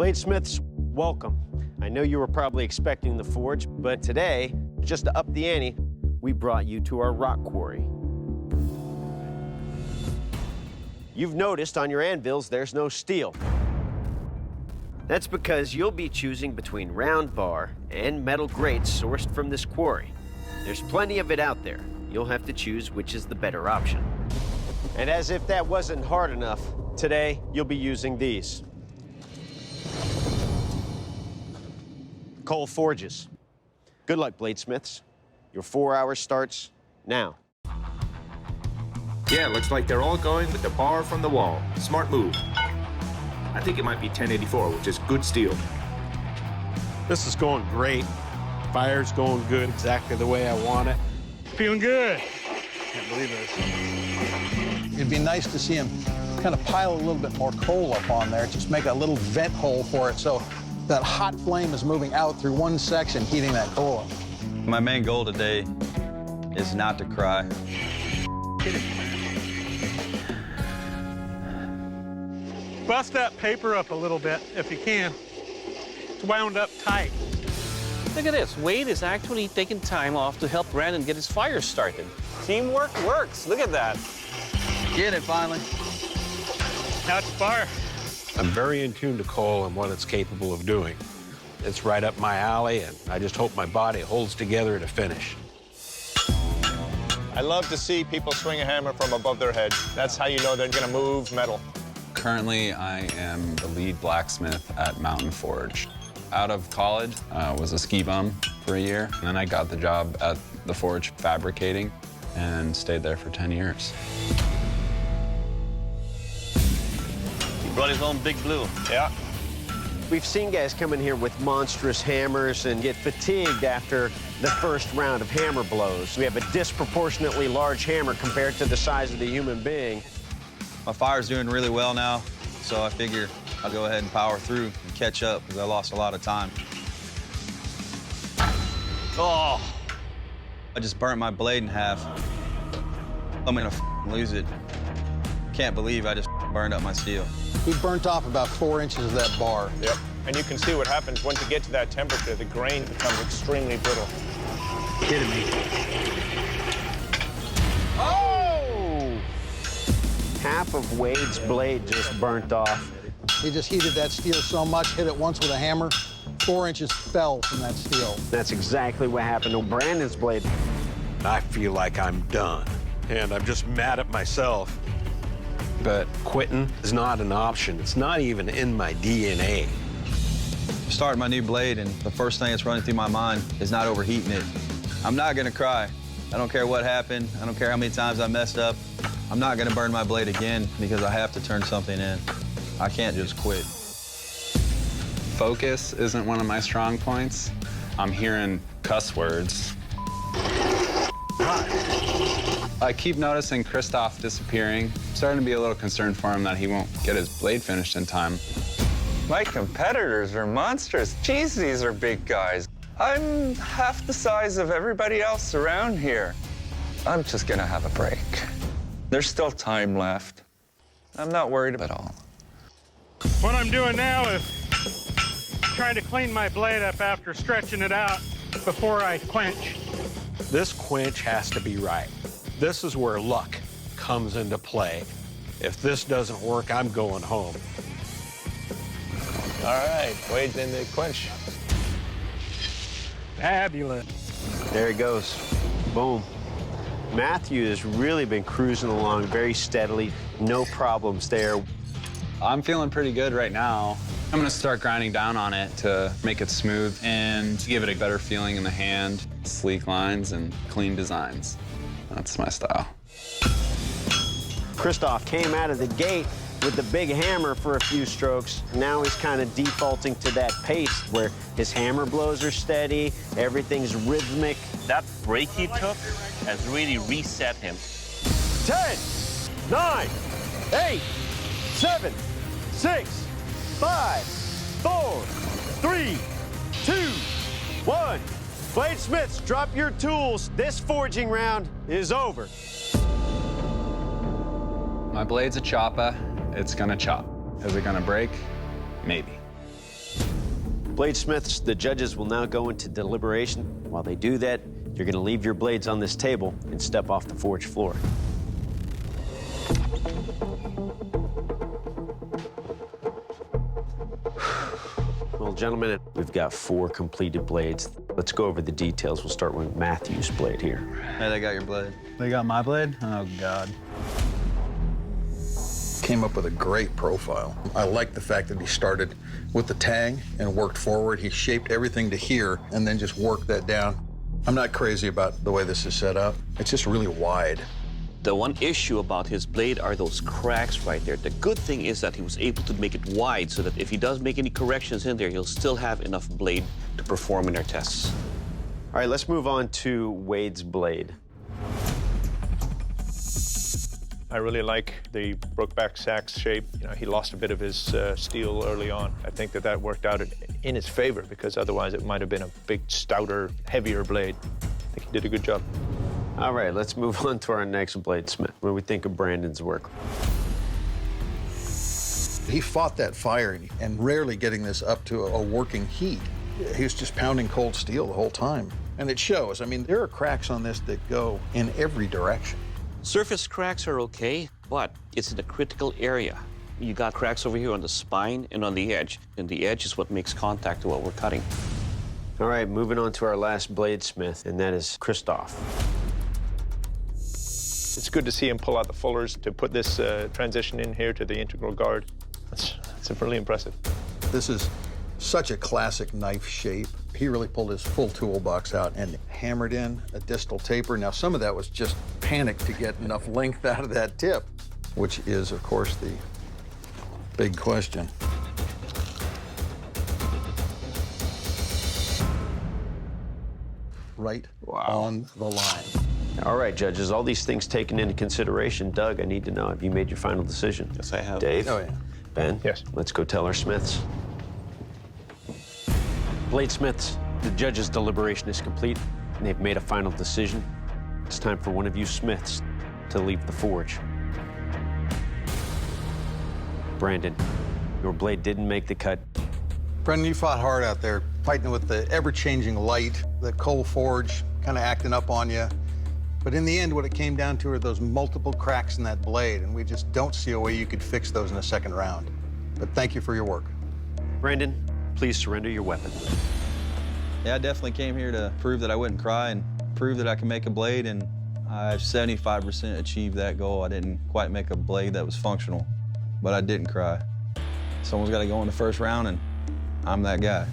Bladesmiths, welcome. I know you were probably expecting the forge, but today, just to up the ante, we brought you to our rock quarry. You've noticed on your anvils there's no steel. That's because you'll be choosing between round bar and metal grates sourced from this quarry. There's plenty of it out there. You'll have to choose which is the better option. And as if that wasn't hard enough, today you'll be using these. Coal forges. Good luck, bladesmiths. Your 4 hours starts now. Yeah, looks like they're all going with the bar from the wall. Smart move. I think it might be 1084, which is good steel. This is going great. Fire's going good, exactly the way I want it. Feeling good. Can't believe this. It'd be nice to see him kind of pile a little bit more coal up on there, just make a little vent hole for it so that hot flame is moving out through one section, heating that coal up. My main goal today is not to cry. Bust that paper up a little bit if you can. It's wound up tight. Look at this. Wade is actually taking time off to help Brandon get his fire started. Teamwork works. Look at that. Get it, finally. Now it's fire. I'm very in tune to coal and what it's capable of doing. It's right up my alley, and I just hope my body holds together to finish. I love to see people swing a hammer from above their head. That's how you know they're gonna move metal. Currently, I am the lead blacksmith at Mountain Forge. Out of college, was a ski bum for a year, and then I got the job at the forge fabricating and stayed there for 10 years. He brought his own Big Blue. Yeah. We've seen guys come in here with monstrous hammers and get fatigued after the first round of hammer blows. We have a disproportionately large hammer compared to the size of the human being. My fire's doing really well now, so I figure I'll go ahead and power through and catch up because I lost a lot of time. Oh! I just burnt my blade in half. I'm gonna lose it. Can't believe I just burned up my steel. He burnt off about 4 inches of that bar. Yep. And you can see what happens once you get to that temperature. The grain becomes extremely brittle. Kidding me. Oh! Half of Wade's blade just burnt off. He just heated that steel so much, hit it once with a hammer, 4 inches fell from that steel. That's exactly what happened to Brandon's blade. I feel like I'm done, and I'm just mad at myself. But quitting is not an option. It's not even in my DNA. I'm starting my new blade, and the first thing that's running through my mind is not overheating it. I'm not gonna cry. I don't care what happened. I don't care how many times I messed up. I'm not gonna burn my blade again because I have to turn something in. I can't just quit. Focus isn't one of my strong points. I'm hearing cuss words. I keep noticing Christoph disappearing. I'm starting to be a little concerned for him that he won't get his blade finished in time. My competitors are monstrous. Jeez, these are big guys. I'm half the size of everybody else around here. I'm just gonna have a break. There's still time left. I'm not worried at all. What I'm doing now is trying to clean my blade up after stretching it out before I quench. This quench has to be right. This is where luck comes into play. If this doesn't work, I'm going home. All right, Wade's in the quench. Fabulous. There he goes. Boom. Matthew has really been cruising along very steadily. No problems there. I'm feeling pretty good right now. I'm gonna start grinding down on it to make it smooth and give it a better feeling in the hand. Sleek lines and clean designs. That's my style. Christoph came out of the gate with the big hammer for a few strokes. Now he's kind of defaulting to that pace where his hammer blows are steady, everything's rhythmic. That break he took has really reset him. 10, 9, 8, 7, 6, 5, 4, 3, 2, 1. Bladesmiths, drop your tools. This forging round is over. My blade's a chopper. It's gonna chop. Is it gonna break? Maybe. Bladesmiths, the judges will now go into deliberation. While they do that, you're going to leave your blades on this table and step off the forge floor. Well, gentlemen, we've got 4 completed blades. Let's go over the details. We'll start with Matthew's blade here. Hey, they got your blade. They got my blade? Oh, God. Came up with a great profile. I like the fact that he started with the tang and worked forward. He shaped everything to here and then just worked that down. I'm not crazy about the way this is set up. It's just really wide. The one issue about his blade are those cracks right there. The good thing is that he was able to make it wide so that if he does make any corrections in there, he'll still have enough blade to perform in our tests. All right, let's move on to Wade's blade. I really like the Brookback Sax shape. You know, he lost a bit of his steel early on. I think that that worked out in his favor because otherwise it might have been a big, stouter, heavier blade. I think he did a good job. All right, let's move on to our next bladesmith. What do we think of Brandon's work? He fought that fire and rarely getting this up to a working heat. He was just pounding cold steel the whole time. And it shows. I mean, there are cracks on this that go in every direction. Surface cracks are okay, but it's in a critical area. You got cracks over here on the spine and on the edge, and the edge is what makes contact to what we're cutting. All right, moving on to our last bladesmith, and that is Christoph. It's good to see him pull out the fullers to put this transition in here to the integral guard. That's really impressive. This is such a classic knife shape. He really pulled his full toolbox out and hammered in a distal taper. Now, some of that was just panic to get enough length out of that tip, which is, of course, the big question. Right on the line. All right, judges, all these things taken into consideration. Doug, I need to know, have you made your final decision? Yes, I have. Dave? Oh, yeah. Ben? Yes. Let's go tell our smiths. Bladesmiths, the judges' deliberation is complete, and they've made a final decision. It's time for one of you smiths to leave the forge. Brandon, your blade didn't make the cut. Brendan, you fought hard out there, fighting with the ever-changing light, the coal forge kind of acting up on you. But in the end, what it came down to are those multiple cracks in that blade, and we just don't see a way you could fix those in a second round. But thank you for your work. Brandon, please surrender your weapon. Yeah, I definitely came here to prove that I wouldn't cry and prove that I can make a blade, and I've 75% achieved that goal. I didn't quite make a blade that was functional, but I didn't cry. Someone's got to go in the first round, and I'm that guy.